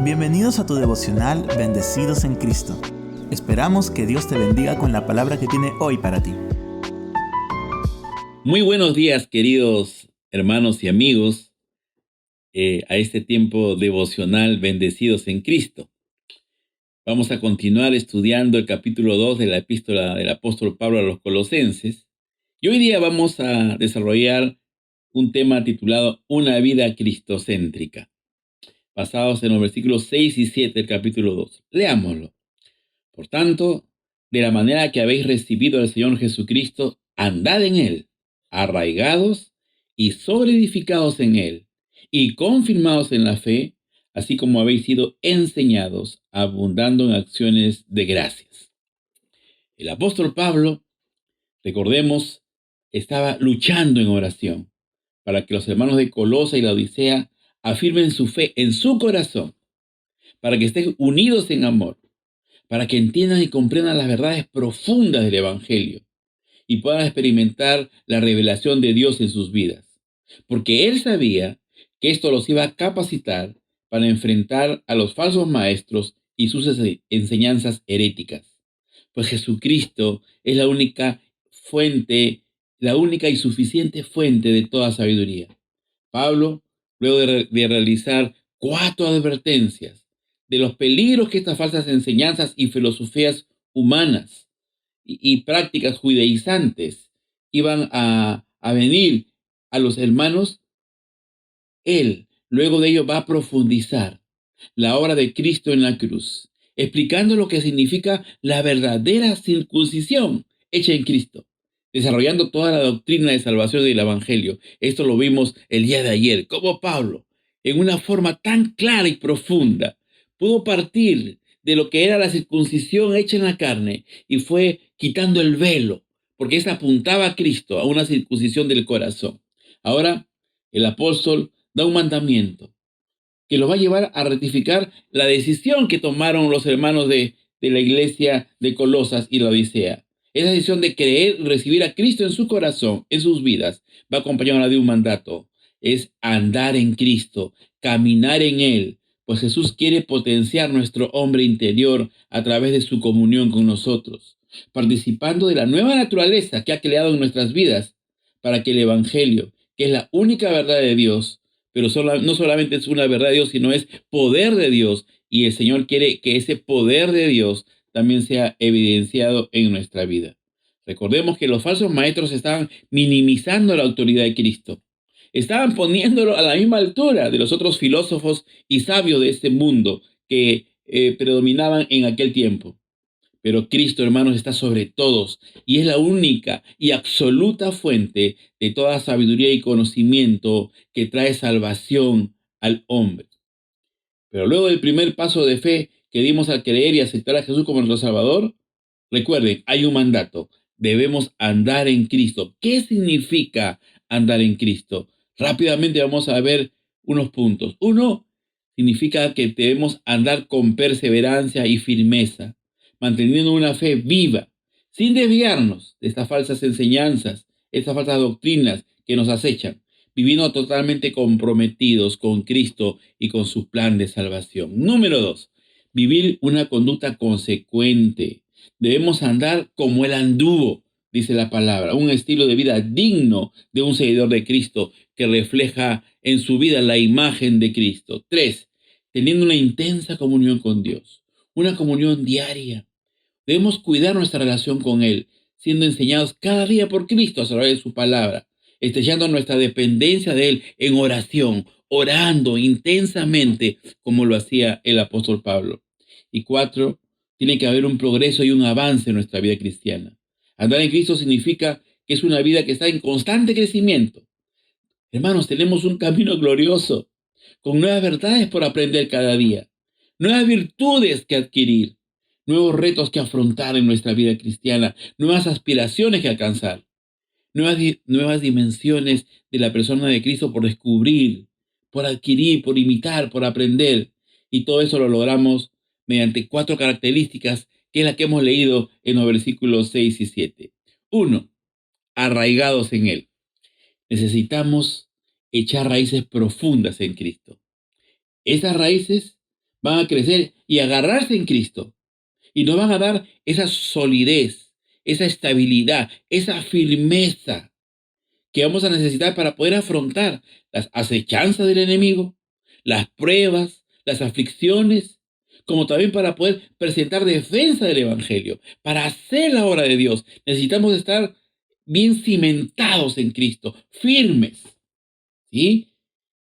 Bienvenidos a tu devocional Bendecidos en Cristo. Esperamos que Dios te bendiga con la palabra que tiene hoy para ti. Muy buenos días, queridos hermanos y amigos, a este tiempo devocional Bendecidos en Cristo. Vamos a continuar estudiando el capítulo 2 de la epístola del apóstol Pablo a los Colosenses. Y hoy día vamos a desarrollar un tema titulado Una vida cristocéntrica, basados en los versículos 6 y 7 del capítulo 2. Leámoslo. Por tanto, de la manera que habéis recibido al Señor Jesucristo, andad en Él, arraigados y sobreedificados en Él, y confirmados en la fe, así como habéis sido enseñados, abundando en acciones de gracias. El apóstol Pablo, recordemos, estaba luchando en oración para que los hermanos de Colosa y la Odisea afirmen su fe en su corazón, para que estén unidos en amor, para que entiendan y comprendan las verdades profundas del Evangelio y puedan experimentar la revelación de Dios en sus vidas. Porque él sabía que esto los iba a capacitar para enfrentar a los falsos maestros y sus enseñanzas heréticas. Pues Jesucristo es la única fuente, la única y suficiente fuente de toda sabiduría. Pablo, luego de realizar 4 advertencias de los peligros que estas falsas enseñanzas y filosofías humanas y prácticas judaizantes iban a venir a los hermanos, él luego de ello va a profundizar la obra de Cristo en la cruz, explicando lo que significa la verdadera circuncisión hecha en Cristo, desarrollando toda la doctrina de salvación del Evangelio. Esto lo vimos el día de ayer, como Pablo, en una forma tan clara y profunda, pudo partir de lo que era la circuncisión hecha en la carne y fue quitando el velo, porque esta apuntaba a Cristo, a una circuncisión del corazón. Ahora, el apóstol da un mandamiento que lo va a llevar a rectificar la decisión que tomaron los hermanos de la iglesia de Colosas y la Odisea. Esa decisión de creer y recibir a Cristo en su corazón, en sus vidas, va acompañada de un mandato. Es andar en Cristo, caminar en Él, pues Jesús quiere potenciar nuestro hombre interior a través de su comunión con nosotros, participando de la nueva naturaleza que ha creado en nuestras vidas, para que el Evangelio, que es la única verdad de Dios, pero no solamente es una verdad de Dios, sino es poder de Dios. Y el Señor quiere que ese poder de Dios también sea evidenciado en nuestra vida. Recordemos que los falsos maestros estaban minimizando la autoridad de Cristo. Estaban poniéndolo a la misma altura de los otros filósofos y sabios de este mundo que predominaban en aquel tiempo. Pero Cristo, hermanos, está sobre todos y es la única y absoluta fuente de toda sabiduría y conocimiento que trae salvación al hombre. Pero luego del primer paso de fe que dimos al creer y aceptar a Jesús como nuestro Salvador, recuerden, hay un mandato. Debemos andar en Cristo. ¿Qué significa andar en Cristo? Rápidamente vamos a ver unos puntos. Uno, significa que debemos andar con perseverancia y firmeza, manteniendo una fe viva, sin desviarnos de estas falsas enseñanzas, estas falsas doctrinas que nos acechan, viviendo totalmente comprometidos con Cristo y con su plan de salvación. Número 2, vivir una conducta consecuente. Debemos andar como Él anduvo, dice la palabra, un estilo de vida digno de un seguidor de Cristo que refleja en su vida la imagen de Cristo. 3, teniendo una intensa comunión con Dios, una comunión diaria. Debemos cuidar nuestra relación con Él, siendo enseñados cada día por Cristo a través de su palabra, estrechando nuestra dependencia de Él en oración, orando intensamente como lo hacía el apóstol Pablo. Y 4, tiene que haber un progreso y un avance en nuestra vida cristiana. Andar en Cristo significa que es una vida que está en constante crecimiento. Hermanos, tenemos un camino glorioso, con nuevas verdades por aprender cada día, nuevas virtudes que adquirir, nuevos retos que afrontar en nuestra vida cristiana, nuevas aspiraciones que alcanzar, nuevas dimensiones de la persona de Cristo por descubrir, por adquirir, por imitar, por aprender. Y todo eso lo logramos mediante 4 características, que es la que hemos leído en los versículos 6 y 7. 1. Arraigados en Él. Necesitamos echar raíces profundas en Cristo. Esas raíces van a crecer y agarrarse en Cristo. Y nos van a dar esa solidez, esa estabilidad, esa firmeza que vamos a necesitar para poder afrontar las acechanzas del enemigo, las pruebas, las aflicciones, como también para poder presentar defensa del Evangelio. Para hacer la obra de Dios necesitamos estar bien cimentados en Cristo, firmes, ¿sí?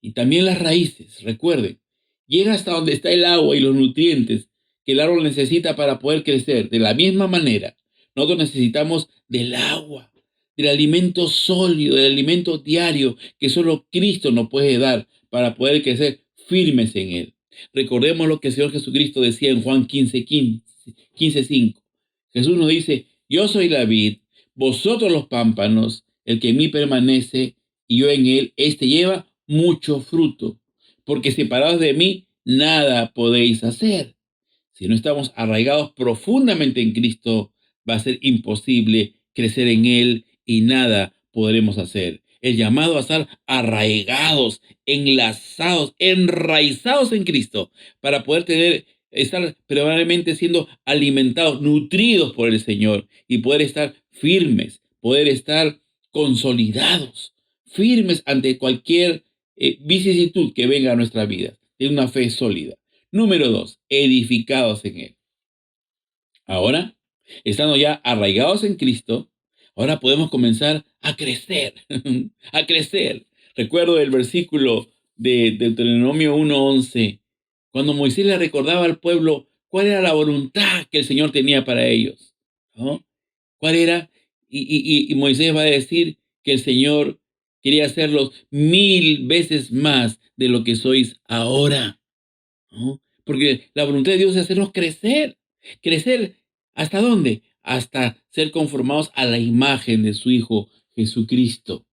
Y también las raíces, recuerden, llega hasta donde está el agua y los nutrientes que el árbol necesita para poder crecer. De la misma manera, nosotros necesitamos del agua, del alimento sólido, del alimento diario que solo Cristo nos puede dar para poder crecer firmes en Él. Recordemos lo que el Señor Jesucristo decía en Juan 15:5. Jesús nos dice, yo soy la vid, vosotros los pámpanos, el que en mí permanece y yo en él, éste lleva mucho fruto, porque separados de mí, nada podéis hacer. Si no estamos arraigados profundamente en Cristo, va a ser imposible crecer en Él y nada podremos hacer. El llamado a estar arraigados, enlazados, enraizados en Cristo, para poder estar permanentemente siendo alimentados, nutridos por el Señor y poder estar firmes, poder estar consolidados, firmes ante cualquier vicisitud que venga a nuestra vida, de una fe sólida. Número 2, edificados en Él. Ahora, estando ya arraigados en Cristo, ahora podemos comenzar a crecer, a crecer. Recuerdo el versículo de Deuteronomio 1:11, cuando Moisés le recordaba al pueblo cuál era la voluntad que el Señor tenía para ellos, ¿no? ¿Cuál era? Y Moisés va a decir que el Señor quería hacerlos 1000 veces más de lo que sois ahora, ¿no? Porque la voluntad de Dios es hacernos crecer. ¿Crecer hasta dónde? Hasta ser conformados a la imagen de su Hijo Jesucristo,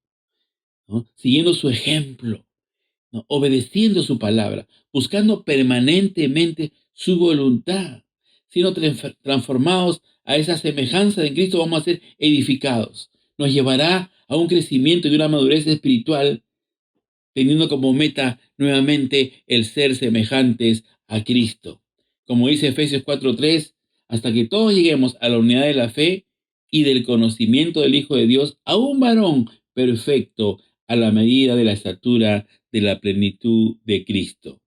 ¿no? Siguiendo su ejemplo, ¿no? Obedeciendo su palabra, buscando permanentemente su voluntad, siendo transformados a esa semejanza de Cristo, vamos a ser edificados. Nos llevará a un crecimiento y una madurez espiritual, teniendo como meta nuevamente el ser semejantes a Cristo. Como dice Efesios 4:3, hasta que todos lleguemos a la unidad de la fe y del conocimiento del Hijo de Dios, a un varón perfecto a la medida de la estatura de la plenitud de Cristo.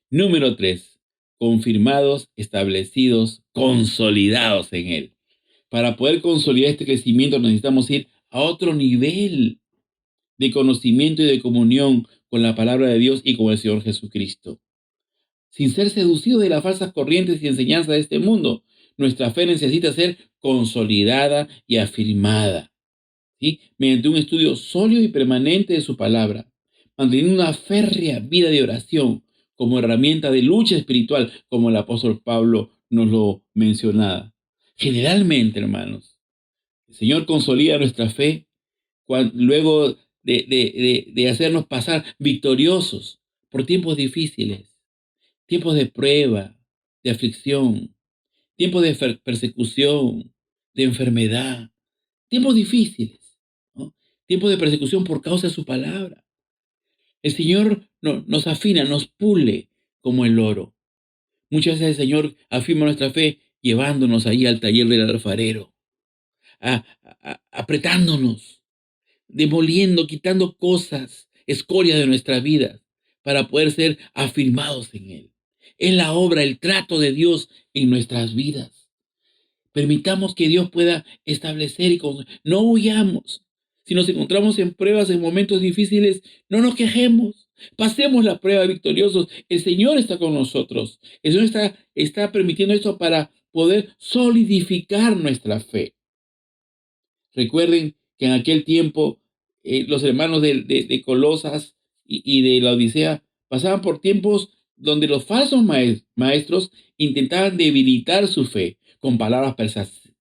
Número 3, confirmados, establecidos, consolidados en Él. Para poder consolidar este crecimiento necesitamos ir a otro nivel de conocimiento y de comunión con la palabra de Dios y con el Señor Jesucristo. Sin ser seducidos de las falsas corrientes y enseñanzas de este mundo, nuestra fe necesita ser consolidada y afirmada, ¿sí? Mediante un estudio sólido y permanente de su palabra, manteniendo una férrea vida de oración como herramienta de lucha espiritual, como el apóstol Pablo nos lo mencionaba. Generalmente, hermanos, el Señor consolida nuestra fe luego de hacernos pasar victoriosos por tiempos difíciles, tiempos de prueba, de aflicción, tiempos de persecución, de enfermedad, tiempos difíciles, ¿no? Tiempos de persecución por causa de su palabra. El Señor nos afina, nos pule como el oro. Muchas veces el Señor afirma nuestra fe llevándonos ahí al taller del alfarero, apretándonos, demoliendo, quitando cosas, escorias de nuestra vida, para poder ser afirmados en Él. Es la obra, el trato de Dios en nuestras vidas. Permitamos que Dios pueda establecer no huyamos. Si nos encontramos en pruebas, en momentos difíciles, no nos quejemos. Pasemos la prueba victoriosos. El Señor está con nosotros. El Señor está permitiendo esto para poder solidificar nuestra fe. Recuerden que en aquel tiempo los hermanos de Colosas y de la Odisea pasaban por tiempos donde los falsos maestros intentaban debilitar su fe con palabras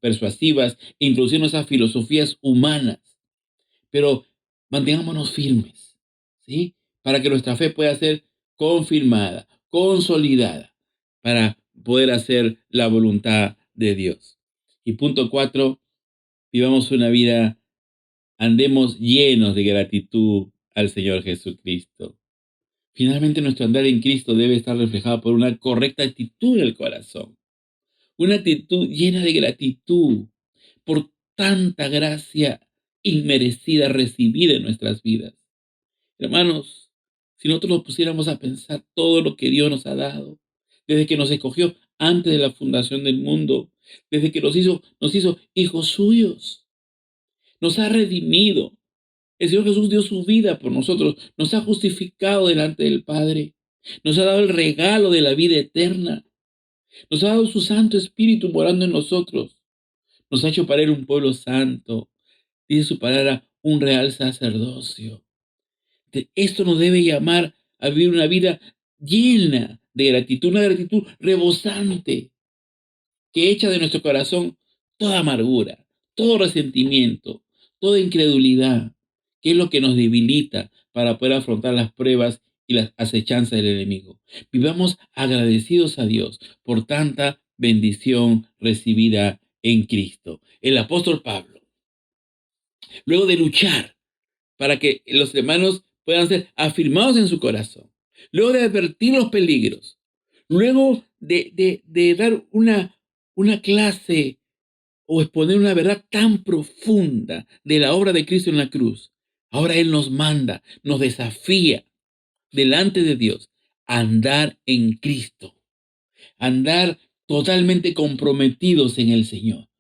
persuasivas e introduciendo esas filosofías humanas. Pero mantengámonos firmes, ¿sí? Para que nuestra fe pueda ser confirmada, consolidada, para poder hacer la voluntad de Dios. Y punto 4, vivamos una vida, andemos llenos de gratitud al Señor Jesucristo. Finalmente, nuestro andar en Cristo debe estar reflejado por una correcta actitud en el corazón. Una actitud llena de gratitud por tanta gracia inmerecida recibida en nuestras vidas. Hermanos, si nosotros nos pusiéramos a pensar todo lo que Dios nos ha dado, desde que nos escogió antes de la fundación del mundo, desde que nos hizo hijos suyos, nos ha redimido. El Señor Jesús dio su vida por nosotros, nos ha justificado delante del Padre, nos ha dado el regalo de la vida eterna, nos ha dado su Santo Espíritu morando en nosotros, nos ha hecho para Él un pueblo santo, dice su palabra, un real sacerdocio. Esto nos debe llamar a vivir una vida llena de gratitud, una gratitud rebosante, que echa de nuestro corazón toda amargura, todo resentimiento, toda incredulidad, que es lo que nos debilita para poder afrontar las pruebas y las acechanzas del enemigo. Vivamos agradecidos a Dios por tanta bendición recibida en Cristo. El apóstol Pablo, luego de luchar para que los hermanos puedan ser afirmados en su corazón, luego de advertir los peligros, luego de dar una clase o exponer una verdad tan profunda de la obra de Cristo en la cruz, ahora Él nos manda, nos desafía delante de Dios a andar en Cristo, a andar totalmente comprometidos en el Señor,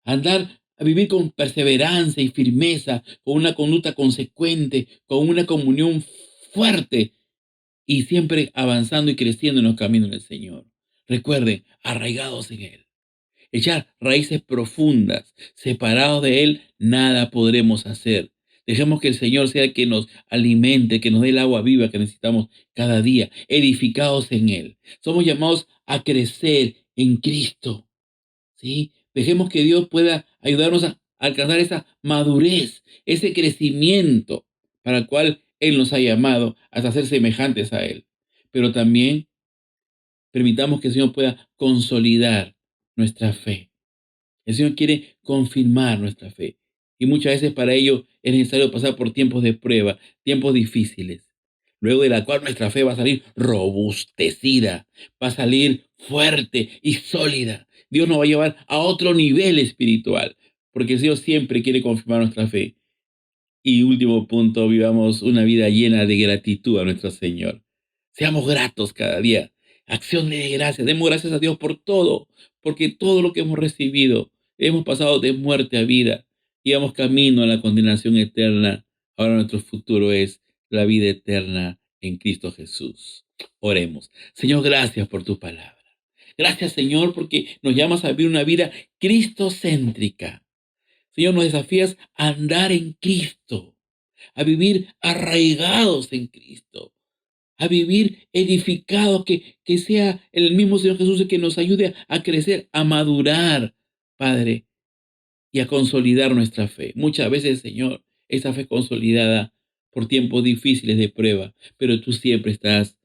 a andar a vivir con perseverancia y firmeza, con una conducta consecuente, con una comunión fuerte y siempre avanzando y creciendo en los caminos del Señor. Recuerden, arraigados en Él. Echar raíces profundas, separados de Él, nada podremos hacer. Dejemos que el Señor sea el que nos alimente, que nos dé el agua viva que necesitamos cada día, edificados en Él. Somos llamados a crecer en Cristo, ¿sí? Dejemos que Dios pueda ayudarnos a alcanzar esa madurez, ese crecimiento para el cual Él nos ha llamado hasta ser semejantes a Él. Pero también permitamos que el Señor pueda consolidar nuestra fe. El Señor quiere confirmar nuestra fe. Y muchas veces para ello es necesario pasar por tiempos de prueba, tiempos difíciles, luego de la cual nuestra fe va a salir robustecida, va a salir fuerte y sólida. Dios nos va a llevar a otro nivel espiritual, porque el Señor siempre quiere confirmar nuestra fe. Y último punto, vivamos una vida llena de gratitud a nuestro Señor. Seamos gratos cada día. Acción de gracias. Demos gracias a Dios por todo, porque todo lo que hemos recibido, hemos pasado de muerte a vida. Íbamos camino a la condenación eterna. Ahora nuestro futuro es la vida eterna en Cristo Jesús. Oremos. Señor, gracias por tu palabra. Gracias, Señor, porque nos llamas a vivir una vida cristocéntrica. Señor, nos desafías a andar en Cristo, a vivir arraigados en Cristo, a vivir edificados, que sea el mismo Señor Jesús el que nos ayude a crecer, a madurar, Padre, y a consolidar nuestra fe. Muchas veces, Señor, esa fe consolidada por tiempos difíciles de prueba, pero tú siempre estás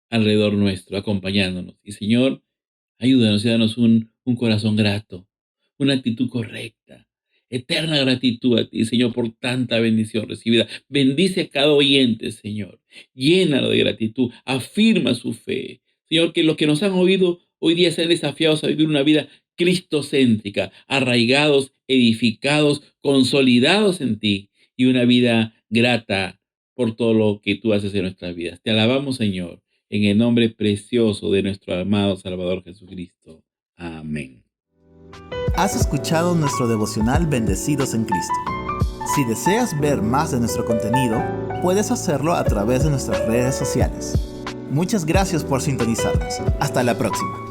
alrededor nuestro, acompañándonos. Y, Señor, ayúdanos y danos un corazón grato, una actitud correcta, eterna gratitud a ti, Señor, por tanta bendición recibida. Bendice a cada oyente, Señor. Llénalo de gratitud, afirma su fe. Señor, que los que nos han oído hoy día sean desafiados a vivir una vida cristocéntrica, arraigados, edificados, consolidados en ti y una vida grata por todo lo que tú haces en nuestras vidas. Te alabamos, Señor, en el nombre precioso de nuestro amado Salvador Jesucristo. Amén. Has escuchado nuestro devocional Bendecidos en Cristo. Si deseas ver más de nuestro contenido, puedes hacerlo a través de nuestras redes sociales. Muchas gracias por sintonizarnos. Hasta la próxima.